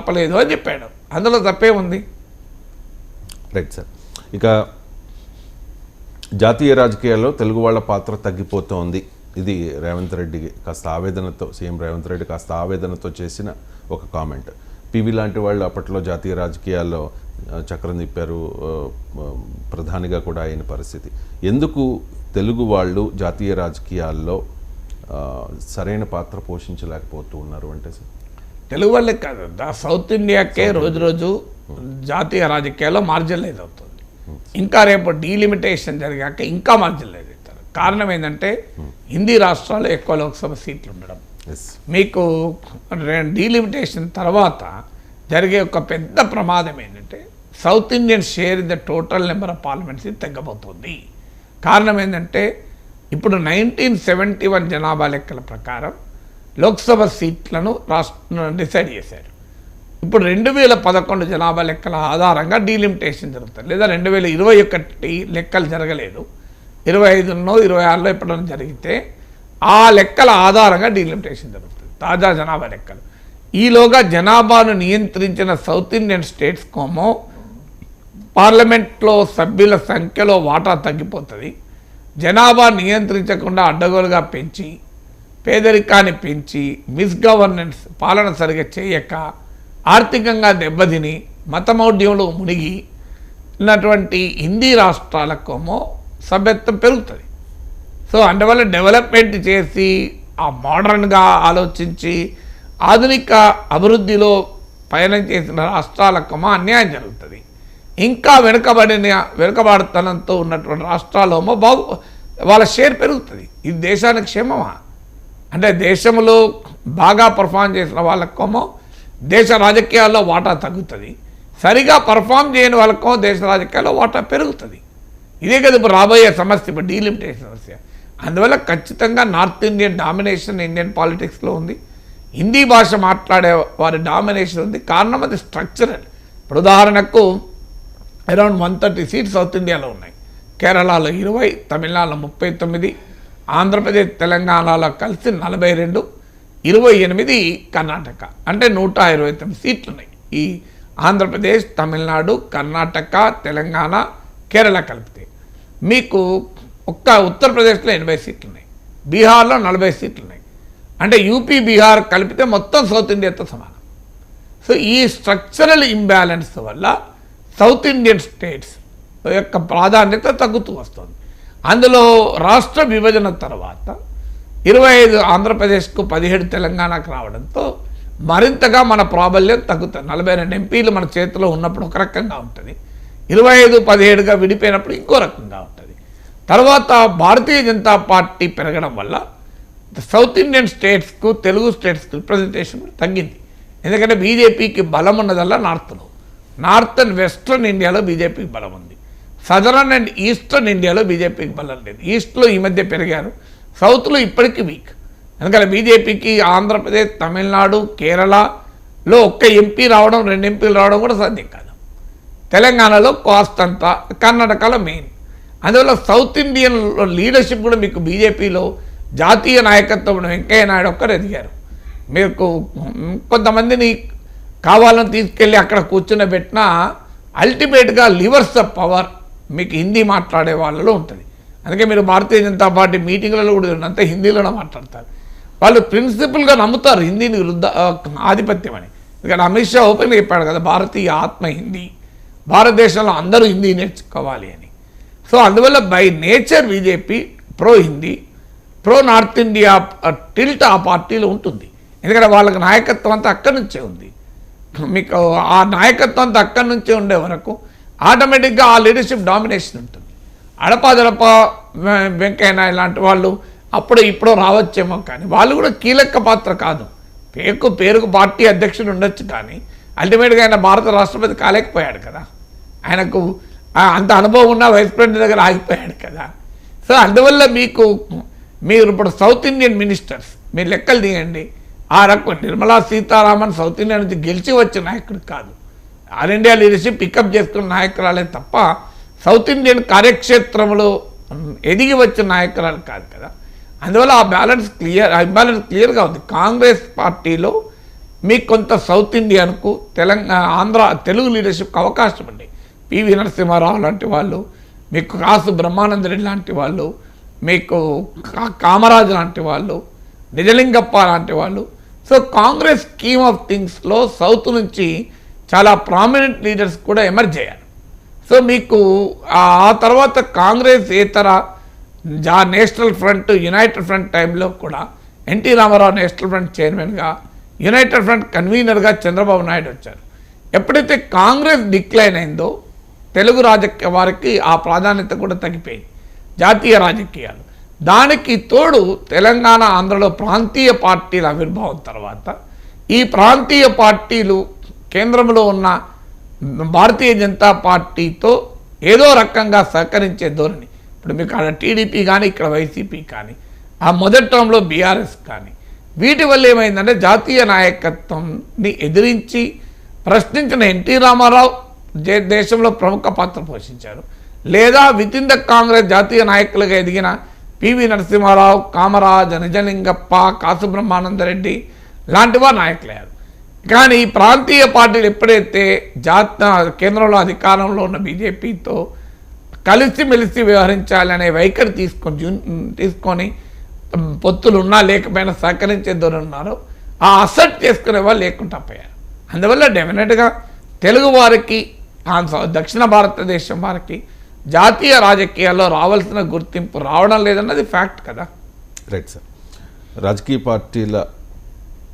తప్పలేదు అని చెప్పాడు. అందులో తప్పే ఉంది. Right sir. ఇక జాతీయ రాజకీయాల్లో తెలుగు వాళ్ళ పాత్ర తగ్గిపోతోంది. ఇది రేవంత్ రెడ్డి కాస్త ఆవేదనతో, సీఎం రేవంత్ రెడ్డి కాస్త ఆవేదనతో చేసిన ఒక కామెంట్. పివి లాంటి వాళ్ళు అప్పట్లో జాతీయ రాజకీయాల్లో చక్రం తిప్పారు, ప్రధానిగా కూడా అయిన పరిస్థితి. ఎందుకు తెలుగు వాళ్ళు జాతీయ రాజకీయాల్లో సరైన పాత్ర పోషించలేకపోతూ ఉన్నారు అంటే సార్? తెలుగు వాళ్ళే కాదు, సౌత్ ఇండియాకే రోజు రోజు జాతీయ రాజకీయాల్లో మార్జినలైజ్ అవుతుంది. ఇంకా రేపు డీలిమిటేషన్ జరిగాక ఇంకా మార్జినలైజ్ అవుతారు. కారణం ఏంటంటే హిందీ రాష్ట్రాల్లో ఎక్కువ లోక్సభ సీట్లు ఉండడం. మీకు డీలిమిటేషన్ తర్వాత జరిగే ఒక పెద్ద ప్రమాదం ఏంటంటే south Indian share in the total number of parliaments తగ్గబోతుంది. కారణం ఏంటంటే ఇప్పుడు 1971 జనాభా లెక్కల ప్రకారం లోక్సభ సీట్లను డిసైడ్ చేశారు. ఇప్పుడు 2011 జనాభా లెక్కల ఆధారంగా డీలిమిటేషన్ జరుగుతుంది. లేదా 2021 లెక్కలు జరగలేదు, 25నో 26లో ఎప్పుడైనా జరిగితే ఆ లెక్కల ఆధారంగా డీలిమిటేషన్ జరుగుతుంది, తాజా జనాభా లెక్కలు. ఈలోగా జనాభాను నియంత్రించిన సౌత్ ఇండియన్ స్టేట్స్ కోమో పార్లమెంట్లో సభ్యుల సంఖ్యలో వాటా తగ్గిపోతుంది. జనాభా నియంత్రించకుండా అడ్డగోలుగా పెంచి, పేదరికాన్ని పెంచి, మిస్గవర్నెన్స్ పాలన సరిగా చేయక, ఆర్థికంగా దెబ్బతిని, మతమౌఢ్యంలో మునిగి ఉన్నటువంటి హిందీ రాష్ట్రాలకేమో సభ్యత్వం పెరుగుతుంది. సో అందువల్ల డెవలప్మెంట్ చేసి ఆ మోడర్న్గా ఆలోచించి ఆధునిక అభివృద్ధిలో పయనం చేసిన రాష్ట్రాలకేమో అన్యాయం జరుగుతుంది. ఇంకా వెనుకబాటుతనంతో ఉన్నటువంటి రాష్ట్రాలేమో వాళ్ళ షేర్ పెరుగుతుంది. ఇది దేశానికి క్షేమమా? అంటే దేశంలో బాగా పర్ఫామ్ చేసిన వాళ్ళకేమో దేశ రాజకీయాల్లో వాటా తగ్గుతుంది, సరిగా పర్ఫామ్ చేయని వాళ్ళకేమో దేశ రాజకీయాల్లో వాటా పెరుగుతుంది. ఇదే కదా ఇప్పుడు రాబోయే సమస్య, ఇప్పుడు డీలిమిటేషన్ సమస్య. అందువల్ల ఖచ్చితంగా నార్త్ ఇండియన్ డామినేషన్ ఇండియన్ పాలిటిక్స్లో ఉంది. హిందీ భాష మాట్లాడే వారి డామినేషన్ ఉంది. కారణం అది స్ట్రక్చరల్. ఇప్పుడు ఉదాహరణకు అరౌండ్ 130 సీట్స్ సౌత్ ఇండియాలో ఉన్నాయి. కేరళలో 20, తమిళనాడులో 39, ఆంధ్రప్రదేశ్ తెలంగాణలో కలిసి 42, 28 కర్ణాటక, అంటే 129 సీట్లు ఉన్నాయి. ఈ ఆంధ్రప్రదేశ్, తమిళనాడు, కర్ణాటక, తెలంగాణ, కేరళ కలిపితే మీకు ఒక్క ఉత్తరప్రదేశ్లో 80 సీట్లు ఉన్నాయి, బీహార్లో 40 సీట్లు ఉన్నాయి. అంటే యూపీ, బీహార్ కలిపితే మొత్తం సౌత్ ఇండియాతో సమానం. సో ఈ స్ట్రక్చరల్ ఇంబ్యాలెన్స్ వల్ల సౌత్ ఇండియన్ స్టేట్స్ యొక్క ప్రాధాన్యత తగ్గుతూ వస్తుంది. అందులో రాష్ట్ర విభజన తర్వాత 25 ఆంధ్రప్రదేశ్కు, 17 తెలంగాణకు రావడంతో మరింతగా మన ప్రాబల్యం తగ్గుతుంది. 42 ఎంపీలు మన చేతిలో ఉన్నప్పుడు ఒక రకంగా ఉంటుంది, 25, 17గా విడిపోయినప్పుడు ఇంకో రకంగా ఉంటుంది. తర్వాత భారతీయ జనతా పార్టీ పెరగడం వల్ల సౌత్ ఇండియన్ స్టేట్స్కు, తెలుగు స్టేట్స్కి రిప్రజెంటేషన్ తగ్గింది. ఎందుకంటే బీజేపీకి బలం ఉన్నదల్లా నార్త్లో. నార్త్ అండ్ వెస్ట్రన్ ఇండియాలో బీజేపీకి బలం ఉంది, సదరన్ అండ్ ఈస్టర్న్ ఇండియాలో బీజేపీకి బలం లేదు. ఈస్ట్లో ఈ మధ్య పెరిగారు, సౌత్లో ఇప్పటికీ వీక్. ఎందుకంటే బీజేపీకి ఆంధ్రప్రదేశ్, తమిళనాడు, కేరళలో ఒక్క ఎంపీ రావడం, 2 ఎంపీలు రావడం కూడా సాధ్యం కాదు. తెలంగాణలో కాస్ట్ అంతా, కర్ణాటకలో మెయిన్. అందువల్ల సౌత్ ఇండియన్ లీడర్షిప్ కూడా మీకు బీజేపీలో జాతీయ నాయకత్వం వెంకయ్య నాయుడు ఒక్కరు ఎదిగారు. మీకు కొంతమందిని కావాలని తీసుకెళ్ళి అక్కడ కూర్చునబెట్టినా అల్టిమేట్గా లివర్స్ ఆఫ్ పవర్ మీకు హిందీ మాట్లాడే వాళ్ళలో ఉంటుంది. అందుకే మీరు భారతీయ జనతా పార్టీ మీటింగ్లలో కూడా అంతా హిందీలోనే మాట్లాడతారు. వాళ్ళు ప్రిన్సిపల్గా నమ్ముతారు హిందీని ఆధిపత్యం అని. ఎందుకంటే అమిత్ షా ఓపెన్గా చెప్పాడు కదా, భారతీయ ఆత్మ హిందీ, భారతదేశంలో అందరూ హిందీ నేర్చుకోవాలి అని. సో అందువల్ల by nature BJP pro Hindi, pro north India tilt ఆ పార్టీలో ఉంటుంది. ఎందుకంటే వాళ్ళకి నాయకత్వం అంతా అక్కడి నుంచే ఉంది. మీకు ఆ నాయకత్వం అంతా అక్కడి నుంచే ఉండే వరకు ఆటోమేటిక్గా ఆ లీడర్షిప్ డామినేషన్ ఉంటుంది. అడపాదడప వెంకయ్య నాయుడు లాంటి వాళ్ళు అప్పుడు ఇప్పుడు రావచ్చేమో, కానీ వాళ్ళు కూడా కీలక పాత్ర కాదు. పేరుకు పార్టీ అధ్యక్షుడు ఉండొచ్చు, కానీ అల్టిమేట్గా ఆయన భారత రాష్ట్రపతి కాలేకపోయాడు కదా. ఆయనకు అంత అనుభవం ఉన్న వైస్ ప్రెసిడెంట్ దగ్గర ఆగిపోయాడు కదా. సో అందువల్ల మీరు ఇప్పుడు సౌత్ ఇండియన్ మినిస్టర్స్ మీరు లెక్కలు తీయండి. ఆ రకం నిర్మలా సీతారామన్ సౌత్ ఇండియా నుంచి గెలిచి వచ్చిన నాయకుడు కాదు, ఆల్ ఇండియా లీడర్షిప్ పికప్ చేసుకున్న నాయకురాలే తప్ప సౌత్ ఇండియన్ కార్యక్షేత్రంలో ఎదిగి వచ్చిన నాయకురాలు కాదు కదా. అందువల్ల ఆ ఇంబ్యాలెన్స్ క్లియర్గా ఉంది. కాంగ్రెస్ పార్టీలో మీకు కొంత సౌత్ ఇండియన్కు ఆంధ్ర తెలుగు లీడర్షిప్కి అవకాశం ఉంది. పివి నరసింహారావు లాంటి వాళ్ళు, మీకు కాసు బ్రహ్మానంద రెడ్డి లాంటి వాళ్ళు, మీకు కామరాజు లాంటి వాళ్ళు, నిజలింగప్ప లాంటి వాళ్ళు. సో కాంగ్రెస్ స్కీమ్ ఆఫ్ థింగ్స్లో సౌత్ నుంచి చాలా ప్రామినెంట్ లీడర్స్ కూడా ఎమర్జ్ అయ్యారు. సో మీకు ఆ తర్వాత కాంగ్రెస్ ఇతర నేషనల్ ఫ్రంట్, యునైటెడ్ ఫ్రంట్ టైంలో కూడా ఎన్టీ రామారావు నేషనల్ ఫ్రంట్ చైర్మన్గా, యునైటెడ్ ఫ్రంట్ కన్వీనర్గా చంద్రబాబు నాయుడు వచ్చారు. ఎప్పుడైతే కాంగ్రెస్ డిక్లైన్ అయిందో తెలుగు రాజకీయ వారికి ఆ ప్రాధాన్యత కూడా తగ్గిపోయింది, జాతీయ రాజకీయాలు. దానికి తోడు తెలంగాణ, ఆంధ్రలో ప్రాంతీయ పార్టీల ఆవిర్భావం తర్వాత ఈ ప్రాంతీయ పార్టీలు కేంద్రంలో ఉన్న భారతీయ జనతా పార్టీతో ఏదో రకంగా సహకరించే ధోరణి. ఇప్పుడు మీకు అక్కడ టీడీపీ కానీ, ఇక్కడ వైసీపీ కానీ, ఆ మొదటి టర్మ్లో బీఆర్ఎస్ కానీ, వీటి వల్ల ఏమైందంటే జాతీయ నాయకత్వంని ఎదిరించి ప్రశ్నించిన ఎన్టీ రామారావు దేశంలో ప్రముఖ పాత్ర పోషించారు. లేదా విత్ ఇన్ ద కాంగ్రెస్ జాతీయ నాయకులుగా ఎదిగిన పివి నరసింహారావు, కామరాజ్, నిజలింగప్ప, కాసు బ్రహ్మానందరెడ్డి లాంటి వారు నాయకులయ్యారు. కానీ ప్రాంతీయ పార్టీలు ఎప్పుడైతే కేంద్రంలో అధికారంలో ఉన్న బీజేపీతో కలిసిమెలిసి వ్యవహరించాలనే వైఖరి తీసుకొని పొత్తులు ఉన్నా లేకపోయినా సహకరించే ధోరణి ఉన్నారో ఆ అసెట్ చేసుకునే వాళ్ళు లేకుండా పోయారు. అందువల్ల డెఫినెట్గా తెలుగు వారికి, దక్షిణ భారతదేశం వారికి జాతీయ రాజకీయాల్లో రావాల్సిన గుర్తింపు రావడం లేదన్నది ఫ్యాక్ట్ కదా. Right sir. రాజకీయ పార్టీల